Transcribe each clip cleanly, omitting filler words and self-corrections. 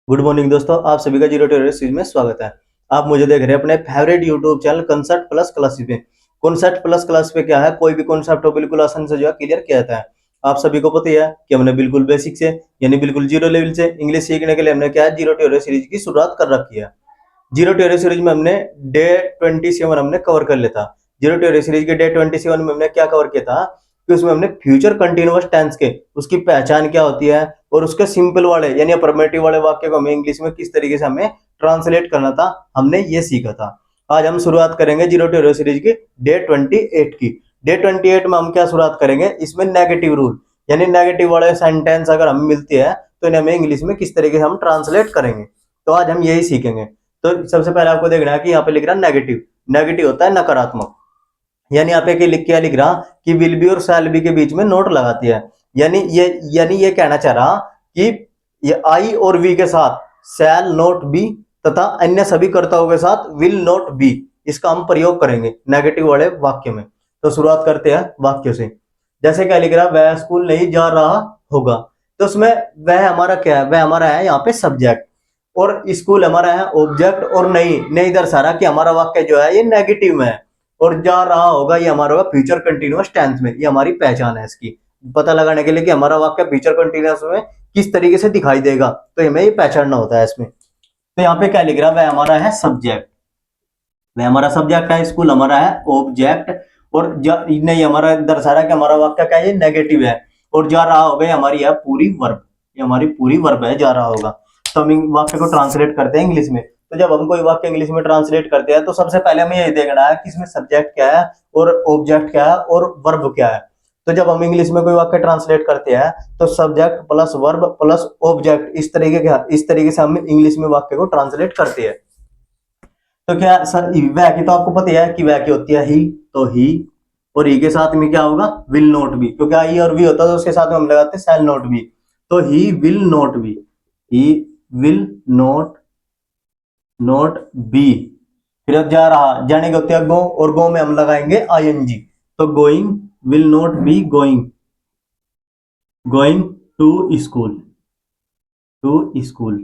Good morning दोस्तों, आप सभी का जीरो टू सीरीज में स्वागत है। आप मुझे देख रहे हैं अपने favourite YouTube channel concept plus classes पे। कॉन्सेप्ट प्लस क्लास पे क्या है, कोई भी कॉन्सेप्ट हो बिल्कुल आसान से जो है क्लियर किया जाता है। आप सभी को पता ही है कि हमने बिल्कुल बेसिक से यानी बिल्कुल जीरो लेवल से इंग्लिश सीखने के लिए हमने क्या है जीरो टू सीरीज की शुरुआत कर रखी है। जीरो टू सीरीज में हमने डे 27 हमने कवर कर लिया था। जीरो टू सीरीज के डे 27 में हमने क्या कवर किया था कि उसमें हमने फ्यूचर कंटिन्यूअस टेंस के उसकी पहचान क्या होती है और उसके सिंपल वाले यानी अफर्मेटिव वाले वाक्य को हमें इंग्लिश में किस तरीके से हमें ट्रांसलेट करना था, हमने ये सीखा था। आज हम शुरुआत करेंगे जीरो टू सीरीज की डे 28 की। डे 28 में हम क्या शुरुआत करेंगे, इसमें नेगेटिव रूल यानी नेगेटिव वाले सेंटेंस अगर हमें मिलती है तो इन्हें हमें इंग्लिश में किस तरीके से हम ट्रांसलेट करेंगे। तो आज हम यही सीखेंगे। तो सबसे पहले आपको देखना है कि यहाँ पे लिख रहा नेगेटिव। नेगेटिव होता है नकारात्मक, यानी यहाँ पे क्या लिख रहा कि विल बी और शैल बी के बीच में नोट लगाती है। यानी ये कहना चाह रहा कि ये आई और वी के साथ शैल नोट बी तथा अन्य सभी कर्ताओं के साथ विल नोट बी, इसका हम प्रयोग करेंगे नेगेटिव वाले वाक्य में। तो शुरुआत करते हैं वाक्य से। जैसे क्या लिख रहा, वह स्कूल नहीं जा रहा होगा। तो उसमें वह हमारा क्या है, वह हमारा है यहाँ पे सब्जेक्ट और स्कूल हमारा है ऑब्जेक्ट और नहीं दर्शा रहा कि हमारा वाक्य जो है ये नेगेटिव में है और जा रहा होगा ये हमारा होगा फ्यूचर कंटिन्यूअस टेंस में। ये हमारी पहचान है इसकी, पता लगाने के लिए कि हमारा वाक्य फ्यूचर कंटिन्यूअस में किस तरीके से दिखाई देगा, तो हमें ये पहचानना होता है इसमें। तो यहाँ पे क्या लिख रहा है, वह हमारा है सब्जेक्ट, वह हमारा सब्जेक्ट है, स्कूल हमारा है ऑब्जेक्ट और नहीं हमारा दर्शा रहा है कि हमारा वाक्य क्या है, ये नेगेटिव है और जा रहा होगा हमारी है पूरी वर्ब, ये हमारी पूरी वर्ब है जा रहा होगा। तो हम वाक्य को ट्रांसलेट करते हैं इंग्लिश में। तो जब हम कोई वाक्य इंग्लिश में ट्रांसलेट करते हैं तो सबसे पहले हमें ये देखना है कि इसमें सब्जेक्ट क्या है और ऑब्जेक्ट क्या है और वर्ब क्या है। तो जब हम इंग्लिश में कोई वाक्य ट्रांसलेट करते हैं तो subject plus verb plus object इस तरीके से हम इंग्लिश में वाक्य को ट्रांसलेट करते हैं। तो क्या सर वह की तो आपको पता है कि वह की होती है ही, तो ही और ही के साथ में क्या होगा, विल नॉट बी, क्योंकि आई और वी होता है तो उसके साथ में हम लगाते हैं शैल नॉट बी। तो he will not be, he will not be. फिर जा रहा जाने के होते हैं गो और गो में हम लगाएंगे आईएनजी। तो going will not be going to school to school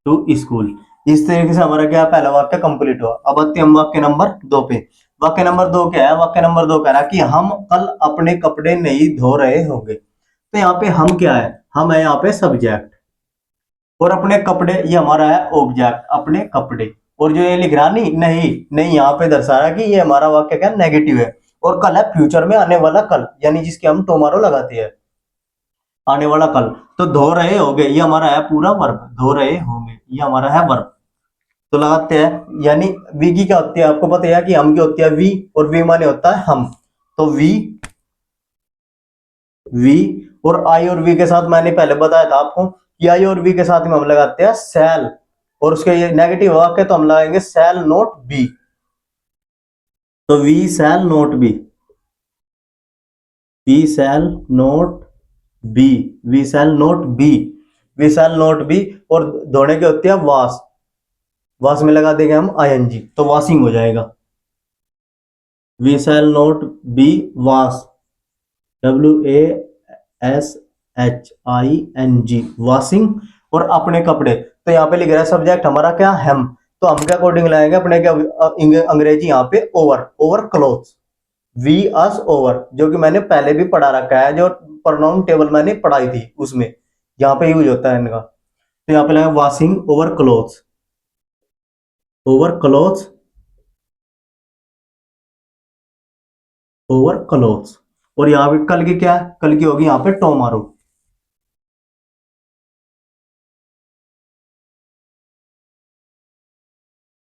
to school. इस तरीके से हमारा क्या पहला वाक्य कंप्लीट हुआ। अब आते हम वाक्य नंबर 2 पे। वाक्य नंबर 2 क्या है, वाक्य नंबर 2 कह रहा है कि हम कल अपने कपड़े नहीं धो रहे होंगे। तो यहाँ पे हम क्या है, हम है यहाँ पे सब्जेक्ट और अपने कपड़े ये हमारा है ऑब्जेक्ट, अपने कपड़े। और जो ये लिख रहा नहीं नहीं नहीं यहाँ पे दर्शा रहा है कि ये हमारा वाक्य क्या नेगेटिव है और कल है फ्यूचर में आने वाला कल, यानी जिसके हम टुमारो लगाते हैं आने वाला कल। तो धो रहे होंगे ये हमारा है पूरा वर्ब, धो रहे होंगे ये हमारा है वर्ब। तो लगाते हैं यानी वी की क्या होती है, आपको पता है कि हम की होती है वी और वी माने होता है हम। तो वी वी और आई और वी के साथ मैंने पहले बताया था आपको कि आई और वी के साथ में हम लगाते हैं सेल और उसके ये नेगेटिव वाक्य तो हम लगाएंगे सेल नोट बी। तो we shall not be, we shall not be, we shall not be, we shall not be. और धोने के होती है वाश, वाश में लगा देंगे हम आईएनजी तो वॉशिंग हो जाएगा। We shall not be wash, WASHING washing. और अपने कपड़े तो यहाँ पे लिख रहा है सब्जेक्ट हमारा क्या हम, तो हम क्या अकॉर्डिंग लगाएंगे अपने क्या अंग्रेजी यहाँ पे our clothes, we us our, जो कि मैंने पहले भी पढ़ा रखा है, जो प्रोनाउन टेबल मैंने पढ़ाई थी उसमें यहाँ पे यूज होता है इनका। तो यहाँ पे लगा वॉशिंग ओवर क्लोथ्स और यहाँ पे कल की क्या है, कल की होगी यहाँ पे टोमारो,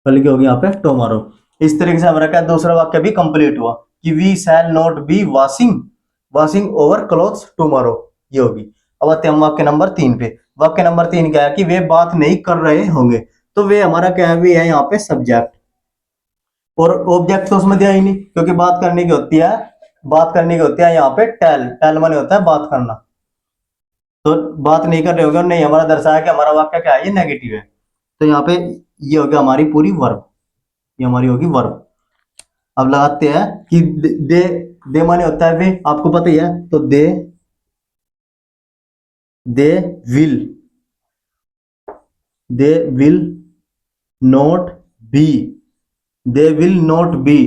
कल की होगी यहाँ पे टोमारो। इस तरीके से हमारा क्या दूसरा वाक्य भी कंप्लीट हुआ कि we shall not be washing our clothes tomorrow, ये होगी। अब आते हैं हम वाक्य नंबर 3 पे। वाक्य नंबर 3 क्या है कि वे बात नहीं कर रहे होंगे। तो वे हमारा क्या है, वे है यहाँ पे सब्जेक्ट और ऑब्जेक्ट तो उसमें दिया ही नहीं क्योंकि बात करने की होती है यहाँ पे टेल माने होता है बात करना। तो बात नहीं कर रहे होंगे और नहीं हमारा दर्शाया कि हमारा वाक्य क्या है, ये नेगेटिव है। तो यहाँ पे ये होगी हमारी पूरी वर्ब, ये हमारी होगी वर्ब। अब लगाते हैं कि दे माने होता है वे, आपको पता ही है। तो they will they will not B, they will not B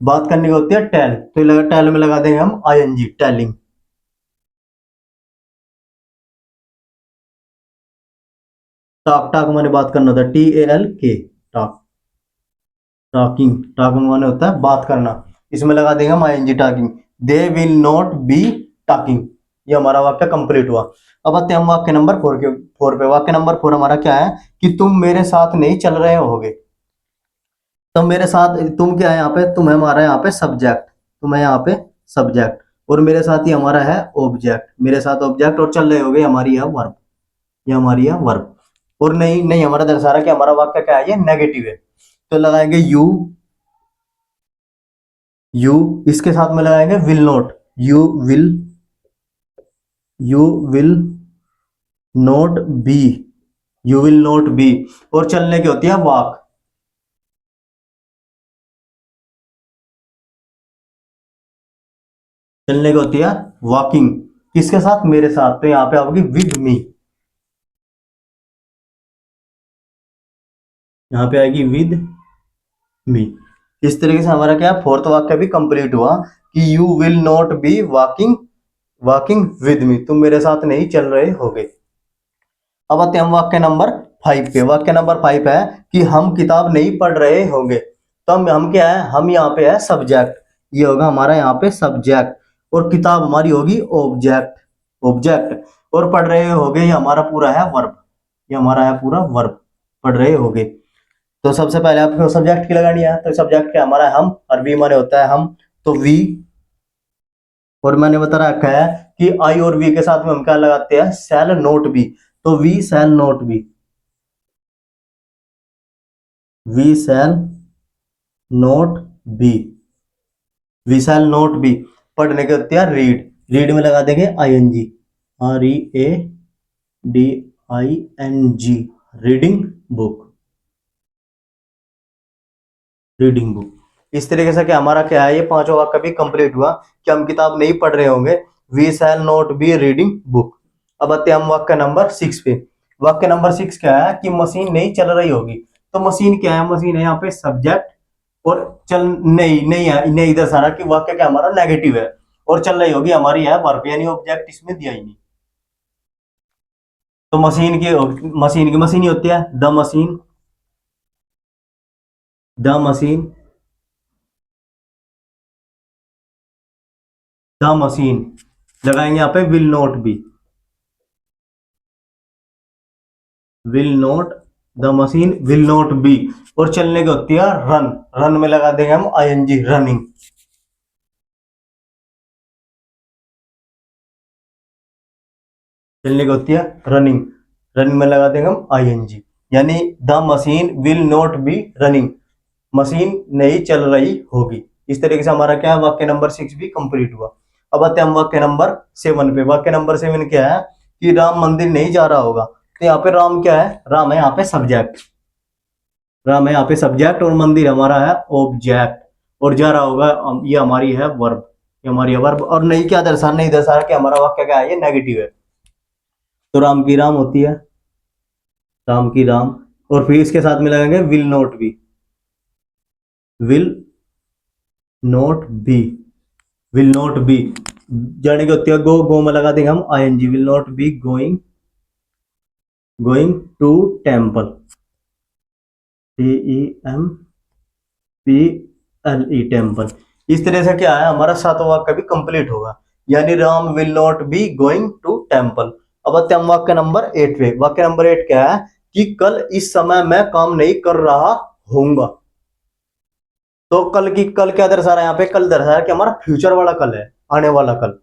बात करने की होती है टेल, तो लगा टेल में लगा देंगे हम आईएनजी, टेलिंग। टॉक, टॉक माने बात करना होता है, TALK, टॉक, टॉकिंग, टॉकिंग माने होता है बात करना, इसमें लगा देंगे हम ING, talking. They will not be talking, ये हमारा वाक्य कंप्लीट हुआ। अब आते हैं हम वाक्य नंबर 4 पे। वाक्य नंबर 4 हमारा क्या है कि तुम मेरे साथ नहीं चल रहे होगे। तो मेरे साथ तुम क्या है यहाँ पे, तुम है हमारा यहाँ पे सब्जेक्ट, तुम है यहाँ पे सब्जेक्ट, और मेरे साथ ही हमारा है ऑब्जेक्ट, मेरे साथ ऑब्जेक्ट, और चल रहे होगे हमारी है वर्ब, ये हमारी है वर्ब। और नहीं नहीं हमारा दर्शा रहा कि हमारा वाक्य क्या है, ये नेगेटिव है, तो लगाएंगे यू, यू इसके साथ में लगाएंगे will not, you will, you will not B, you will not be, और चलने की होती है वॉक, चलने की होती है वॉकिंग, किसके साथ, मेरे साथ, तो यहाँ पे आओगी विद मी, यहाँ पे आएगी विद मी। इस तरीके से हमारा क्या फोर्थ वाक्य भी कंप्लीट हुआ कि you will not be walking, walking with me, तुम मेरे साथ नहीं चल रहे होगे। अब आते हैं हम वाक्य नंबर 5 पे। वाक्य नंबर 5 है कि हम किताब नहीं पढ़ रहे होंगे। तो हम क्या है, हम यहाँ पे है सब्जेक्ट, ये होगा हमारा यहाँ पे सब्जेक्ट, और किताब हमारी होगी ऑब्जेक्ट, ऑब्जेक्ट, और पढ़ रहे होगे ये हमारा पूरा है वर्ब, ये हमारा है पूरा वर्ब, पढ़ रहे होगे। तो सबसे पहले आपको सब्जेक्ट की लगानी है, तो सब्जेक्ट क्या हमारा है, हम, और वी माने होता है हम, तो वी, और मैंने बता रखा है कि आई और वी के साथ में हम क्या लगाते हैं, शैल नोट बी, तो we shall not be, we shall not be, we shall not be, पढ़ने के होते हैं रीड, रीड में लगा देंगे ING, READING, reading book, reading book. इस तरीके से क्या हमारा क्या है, ये पांचों वाक्य भी कंप्लीट हुआ कि हम किताब नहीं पढ़ रहे होंगे, we shall not be reading book. अब आते हैं हम वाक्य नंबर 6 पे। वाक्य नंबर 6 क्या है कि मशीन नहीं चल रही होगी। तो मशीन क्या है, मशीन है यहाँ पे सब्जेक्ट, और चल नहीं नहीं है, नहीं इधर सारा कि वाक्य क्या हमारा नेगेटिव है, और चल रही होगी हमारी है वर्ब, यानी ऑब्जेक्ट इसमें दिया ही नहीं। तो मशीन की होती है the machine, the machine, the machine, लगाएंगे यहाँ पे will not be, will not, the machine will not be, और चलने की होती है रन, रन में लगा देंगे हम आईएनजी, रनिंग, चलने की होती है रनिंग, रनिंग में लगा देंगे हम आईएनजी, यानी the machine will not B running, machine नहीं चल रही होगी। इस तरीके से हमारा क्या है, वाक्य नंबर 6 भी कंप्लीट हुआ। अब आते हैं हम वाक्य नंबर 7 पे। वाक्य नंबर 7 क्या है कि राम मंदिर नहीं जा रहा होगा। तो यहाँ पे राम क्या है, राम है यहाँ पे सब्जेक्ट, राम है यहाँ पे सब्जेक्ट, और मंदिर हमारा है ऑब्जेक्ट, और जा रहा होगा ये हमारी है वर्ब, ये हमारी है वर्ब, और नहीं क्या दर्शा, नहीं दर्शा रहा कि हमारा वाक्य क्या है, ये नेगेटिव है। तो राम की राम होती है, राम की राम, और फिर इसके साथ में लगेंगे will not be, will not be, will not B, जाने की होती है गो, गो में लगा देंगे हम ING, will not be going, going to temple, TEMPLE, temple. इस तरह से क्या है हमारा सातवां वाक्य भी कंप्लीट होगा, यानी Ram will not be going to temple. अब आते हैं हम वाक्य नंबर 8 पे। वाक्य नंबर 8 क्या है कि कल इस समय मैं काम नहीं कर रहा हूंगा। तो कल की, कल क्या दर्शा रहा है यहाँ पे, कल दर्शा रहा है कि हमारा फ्यूचर वाला कल है, आने वाला कल।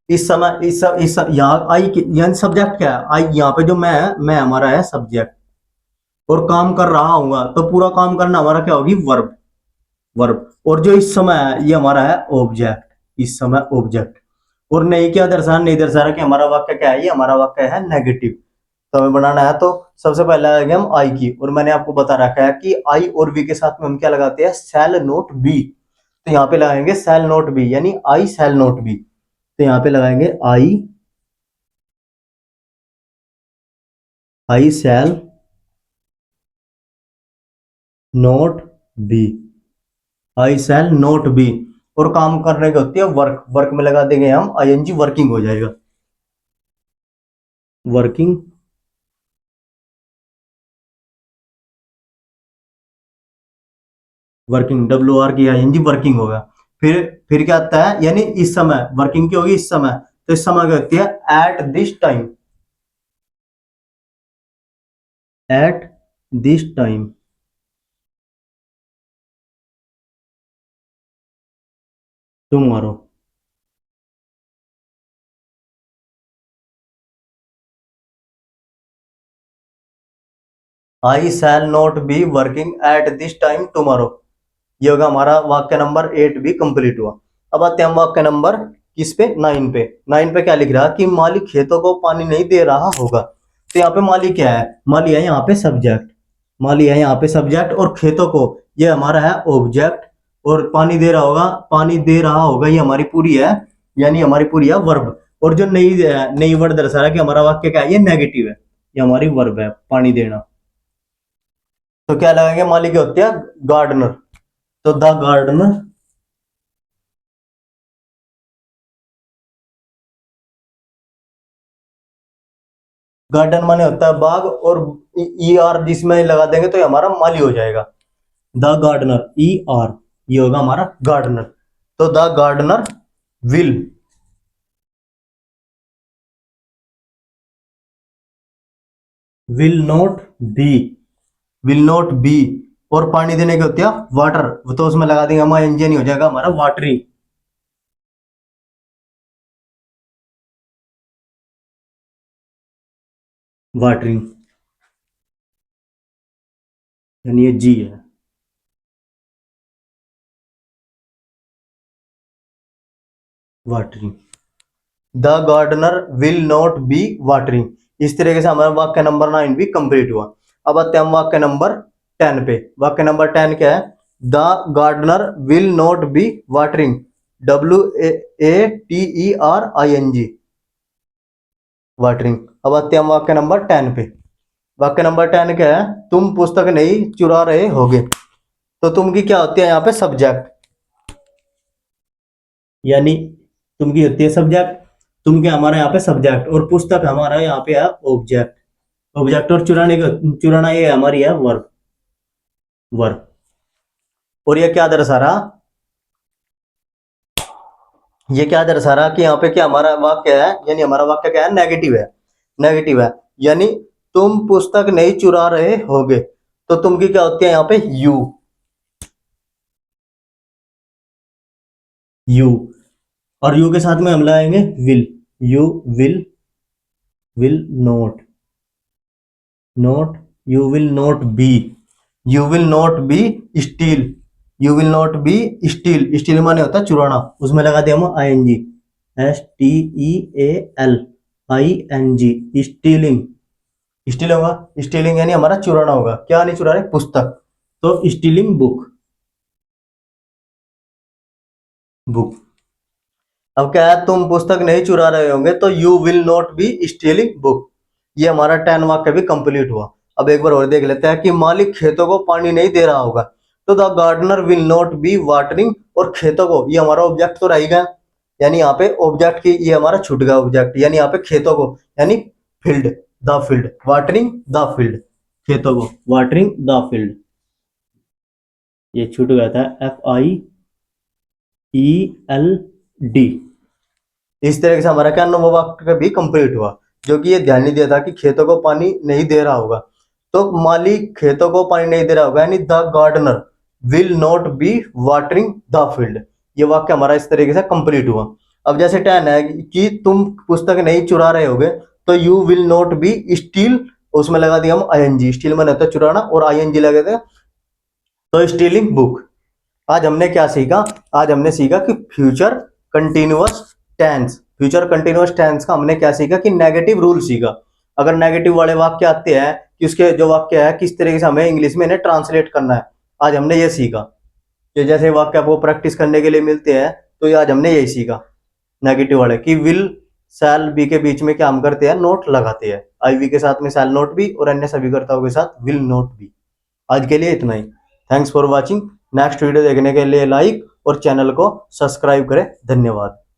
इस समय, इस यहाँ आई यानी सब्जेक्ट क्या है, आई यहाँ पे जो मैं हमारा है सब्जेक्ट, और काम कर रहा हूँ, तो पूरा काम करना हमारा क्या होगी, वर्ब, वर्ब, और जो इस समय है ये हमारा है ऑब्जेक्ट, इस समय ऑब्जेक्ट, और नहीं क्या दर्शा, नहीं दर्शा रहा कि हमारा वाक्य क्या है, ये हमारा वाक्य है नेगेटिव। तो हमें बनाना है, तो सबसे पहले आएंगे हम आई की, और मैंने आपको बता रखा है कि आई और वी के साथ में हम क्या लगाते हैं, शैल नोट बी। तो यहाँ पे लगाएंगे शैल नोट बी, यानी आई शैल नोट बी, तो यहाँ पे लगाएंगे आई आई शैल not B, I shell not be. और काम करने की होती है वर्क, वर्क में लगा देंगे हम आईएनजी, वर्किंग हो जाएगा, वर्किंग। वर्किंग डब्ल्यू आर की आईएनजी वर्किंग होगा। फिर क्या आता है, यानी इस समय, वर्किंग की होगी इस समय, तो इस समय क्या होती है, at this time, at this time. Tomorrow, I shell not be working at this time tomorrow. ये होगा हमारा वाक्य नंबर 8 भी कंप्लीट हुआ। अब आते हैं हम वाक्य नंबर किस पे, 9 पे। 9 पे क्या लिख रहा है कि माली खेतों को पानी नहीं दे रहा होगा। तो यहाँ पे माली क्या है, माली है यहाँ पे सब्जेक्ट, माली है यहाँ पे सब्जेक्ट, और खेतों को ये हमारा है ऑब्जेक्ट, और पानी दे रहा होगा, पानी दे रहा होगा ये हमारी पूरी है, यानी हमारी पूरी है वर्ब। और जो नई नई वर्ड दर्शा रहा है कि हमारा वाक्य क्या है, ये नेगेटिव है, ये हमारी वर्ब है पानी देना। तो क्या लगाएंगे, माली क्या होती है, गार्डनर। तो द गार्डनर, गार्डन माने होता है बाग, और ई आर जिसमें लगा देंगे तो ये हमारा माली हो जाएगा। द गार्डनर, ई आर, ये होगा हमारा गार्डनर। तो the gardener will, will not be, will not be. और पानी देने की होती है वाटर, तो उसमें लगा देंगे हमारा इंजन, हो जाएगा हमारा वाटरिंग, वाटरिंग, यानी ये जी है, watering. The gardener will not be watering. इस तरीके से हमारा वाक्य नंबर 9 भी कंप्लीट हुआ। अब आते हैं हम वाक्य नंबर 10 पे। वाक्य नंबर 10 क्या है, the gardener will not be watering, WATERING, watering. अब आते हैं हम वाक्य नंबर 10 पे। वाक्य नंबर 10 क्या है, तुम पुस्तक नहीं चुरा रहे होगे। तो तुम की क्या होती है यहाँ पे, सब्जेक्ट, यानी तुम की होती है सब्जेक्ट, तुम क्या हमारा यहाँ पे सब्जेक्ट, और पुस्तक हमारा यहाँ पे है ऑब्जेक्ट, ऑब्जेक्ट। और चुराने का, चुराना ये हमारी है वर्ब, वर्ब। और ये क्या दर्शा रहा, ये क्या दर्शा रहा कि यहाँ पे क्या हमारा वाक्य है, यानी हमारा वाक्य क्या है, नेगेटिव है, नेगेटिव है। यानी तुम पुस्तक नहीं चुरा रहे होगे, तो तुम की क्या होती है यहाँ पे, यू। और यू के साथ में हम लगाएंगे will, you will, will not, not, you will not B, you will not B steel, you will not B steel, steel माने होता है चुराना, उसमें लगा दिया हम ING, STEAL स्टीलिंग, स्टील होगा, स्टीलिंग यानी हमारा चुराना होगा। क्या नहीं चुरा रहे, पुस्तक, तो स्टीलिंग बुक, बुक। अब क्या है, तुम पुस्तक नहीं चुरा रहे होंगे, तो you will not B stealing book. ये हमारा 10 वाक्य भी कंप्लीट हुआ। अब एक बार और देख लेते हैं कि मालिक खेतों को पानी नहीं दे रहा होगा। तो the gardener will not be watering, और खेतों को, ये हमारा ऑब्जेक्ट तो रहेगा, यानी यहाँ पे ऑब्जेक्ट की ये हमारा छूट गया ऑब्जेक्ट, यानी यहाँ पे खेतों को, यानी field, the field, watering the field, खेतों को वाटरिंग द फील्ड, ये छूट गया था, FIELD। इस तरह से हमारा क्या, नौवां वाक्य भी कंप्लीट हुआ, जो कि ये ध्यान नहीं दिया था कि खेतों को पानी नहीं दे रहा होगा। तो माली खेतों को पानी नहीं दे रहा होगा, यानी the gardener will not be watering the field. ये वाक्य हमारा इस तरीके से कंप्लीट हुआ। अब जैसे 10 है कि तुम पुस्तक नहीं चुरा रहे होगे, तो you will not B steel, उसमें लगा दिया हम ING, स्टील में होता है चुराना, और ING लगे थे, तो स्टीलिंग बुक। आज हमने क्या सीखा, आज हमने सीखा कि future continuous tense, future continuous tense का हमने क्या सीखा कि नेगेटिव रूल सीखा। अगर नेगेटिव वाले वाक्य आते हैं कि उसके जो वाक्य है किस तरीके से हमें इंग्लिश में इन्हें ट्रांसलेट करना है, आज हमने ये सीखा। कि जैसे वाक्य आपको प्रैक्टिस करने के लिए मिलते हैं, तो ये आज हमने यही सीखा नेगेटिव वाले, कि विल शैल बी के बीच में क्या हम करते हैं, नोट लगाते हैं। आईवी के साथ में शैल नॉट बी और अन्य सभी कर्ताओं के साथ विल नॉट बी। आज के लिए इतना ही। Thanks for watching. Next video देखने के लिए लाइक और चैनल को सब्सक्राइब करें। धन्यवाद।